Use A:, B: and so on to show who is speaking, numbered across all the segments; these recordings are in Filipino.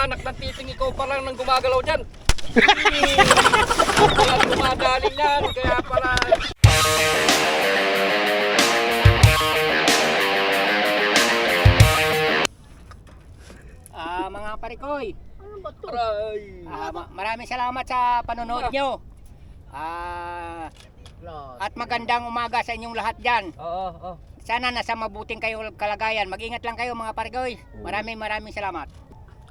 A: Anak ng titing, ikaw pa lang nang gumagalaw dyan. Walang gumagaling yan, kaya pala.
B: Mga parikoy,
A: Ano ba ito? Aray.
B: maraming salamat sa panonood nyo. At magandang umaga sa inyong lahat dyan.
A: Oo.
B: Sana nasa mabuting kayo kalagayan. Mag-ingat lang kayo mga parikoy. Maraming salamat.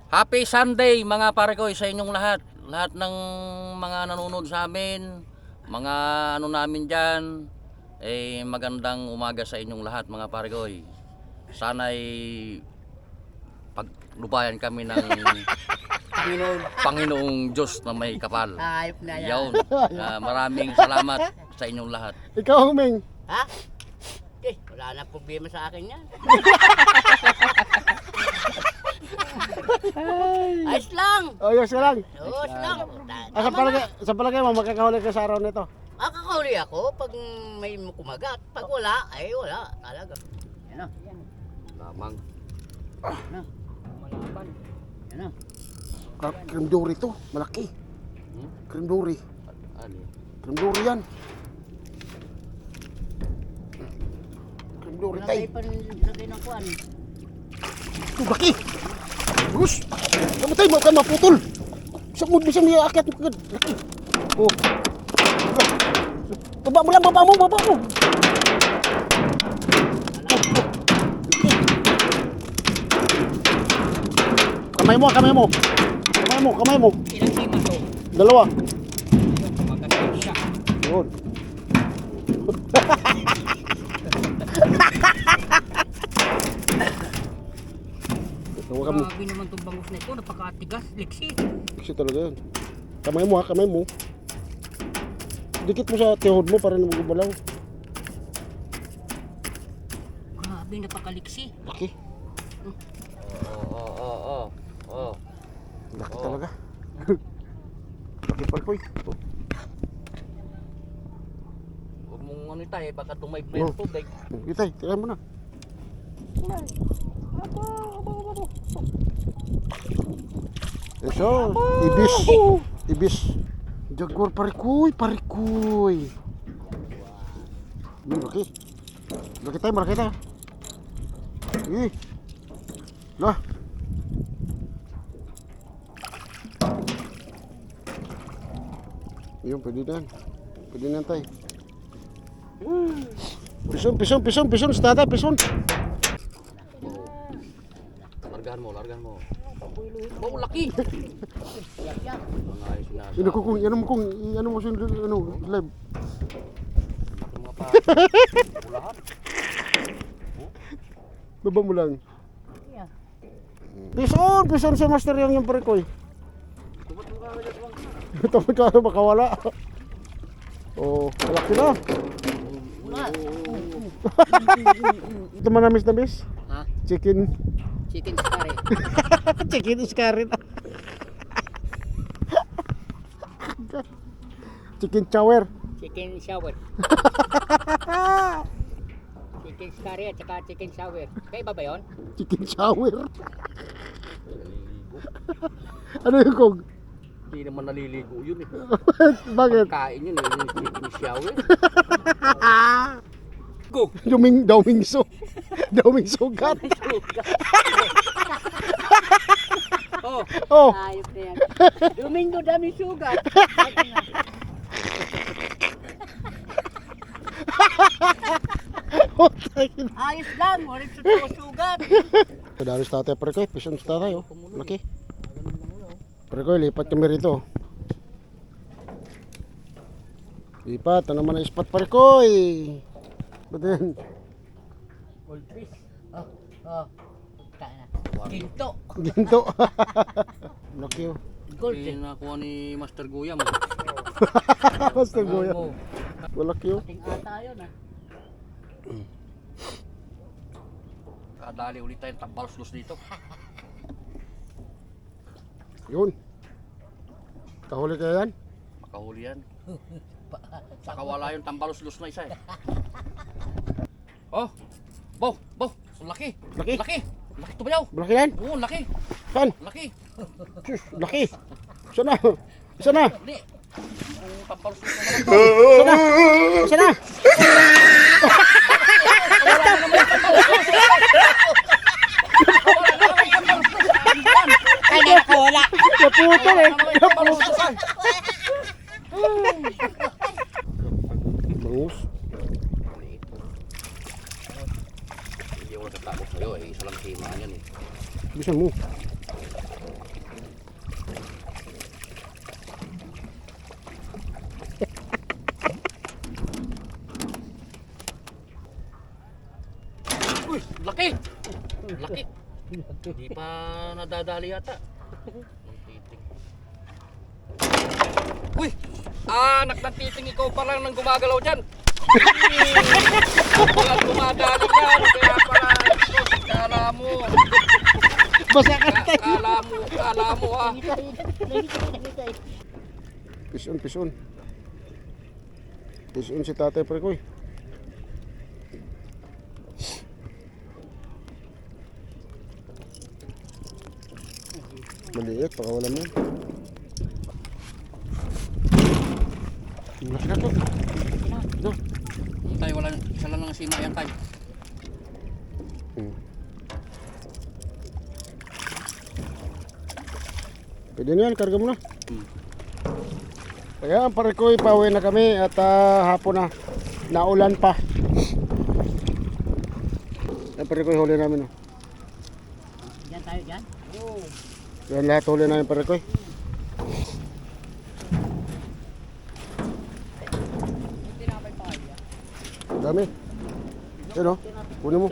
A: Happy Sunday mga parikoy sa inyong lahat. Lahat ng mga nanonood sa amin, mga ano namin dyan, magandang umaga sa inyong lahat mga parikoy. Sana'y paglubayan kami ng Panginoong Diyos na may kapal.
B: Ayop na yan.
A: Yawn. Maraming salamat sa inyong lahat.
C: Ikaw, Humeng.
B: Ha? Wala na problema sa akin yan. Ayos lang.
C: Ayos ka lang.
B: Ayos lang.
C: Sa palagay mo, makakahuli ka sa araw nito.
B: Kakahuli ako pag may kumagat. Pag wala, ay wala. Talaga. Yan o.
A: Lamang.
B: Malaban. Yan o.
C: Kremduri to, malaki. Kremduri.
A: Ano?
C: Kremduri yan. Kremduri tayo.
B: Lagay ng kuwan.
C: Ito, laki. Gus. Kamu tayo, maka maputol. Samud bisa niya akyat mo kagad. Laki. Oh. Baba mo lang, baba mo. Kamay mo.
B: Ilang sima to?
C: Dalawa.
B: Maganda siya.
C: Yun. Tawa kami.
B: Grabe naman itong bangus na ito. Napakatigas. Liksi.
C: Kasi talaga yun. Kamay mo. Dikit mo sa tihod mo para na magubalaw.
B: Grabe, napakaliksi.
C: Laki.
A: Oo.
C: Laki talaga. Laki parkoy.
A: Huwag mong ano tayo, baka tumay play tubig.
C: Itay, tirahan mo na. Eso, ibis. Jaguar parikoy. Laki. Malaki tayo. Lah. Yun, pwede na tayo. Pison, stada, pison.
A: Largahan mo. Oh, laki! Mga ayos na.
C: Ano mo siya, live.
A: Mga pa. Ulahan.
C: Baba mo lang. Pison sa master yung parikoy. Ito ka makawala. Oh, malaki na. Ito manamis.
B: Ha?
C: Chicken
B: Curry.
C: Chicken is curry. Chicken chower.
B: Chicken shower. Chicken curry at saka chicken shower. Kaiba ba yun?
C: Chicken shower. Ano yung kong?
A: Hindi naman naliligo yun eh.
C: Bakit?
A: Kain yun eh, yung chicken shower. Go!
C: Dawing sugat. Oh.
B: Ayop na yan. Domingo dami sugat. Ayos lang. Walang sugat.
C: Dalos tatay parikoy, pison sa tatay. Laki. Parikoy, lipat kami rito. Lipat, ano naman ang spot parikoy? Ba't yan?
B: Gold fish. Ginto.
C: Ginto. Laki oh.
B: Gold
A: Hindi nakuha ni Master Guyam.
C: Basta goya. Malaki oh.
B: Ting ata yun ah.
A: Kadali ulit tayong tambalos dito.
C: Yun. Kahuli kaya yan?
A: Makahuli yan. Saka wala yung tambalos-los na isa eh. Oh! Bow! Laki!
C: Laki?
A: Laki! Laki tumayaw!
C: Malaki yan?
A: Oo, laki!
C: Saan?
A: Laki.
C: Sus, laki. Sana. Sana.
A: Hindi. Ang pampalusot ko naman.
C: Sana. Sana.
B: Ay, nakawala.
C: Naputol eh.
A: Pampalusot ka.
C: Bangus.
A: Hindi ako nagtatapos sa'yo eh. Isa lang hima yan eh.
C: Bisan mo.
A: Uy, laki! Laki! Hindi pa nadadali yata. Ang titing. Uy! Anak ng titing, ikaw pa lang nang gumagalaw dyan. Wala dumadali yan. Kaya pala, kala mo.
C: Basa ka tayo.
A: Kala mo ah.
C: Pison, pison. Pison si Tatay Prekoy. Maliit, pakawalan mo. Malaki na to. No.
A: Tay, wala, isa lang ang sima yan tay.
C: Pwede na yan, karga mo na. Kaya ang Prekoy, pauwi na kami at hapon na. Naulan pa. Ang Prekoy, huli namin. Oh.
B: Diyan tayo, diyan.
C: Yan lahat huli namin Prekoy. Dami. Yan o, kunin mo.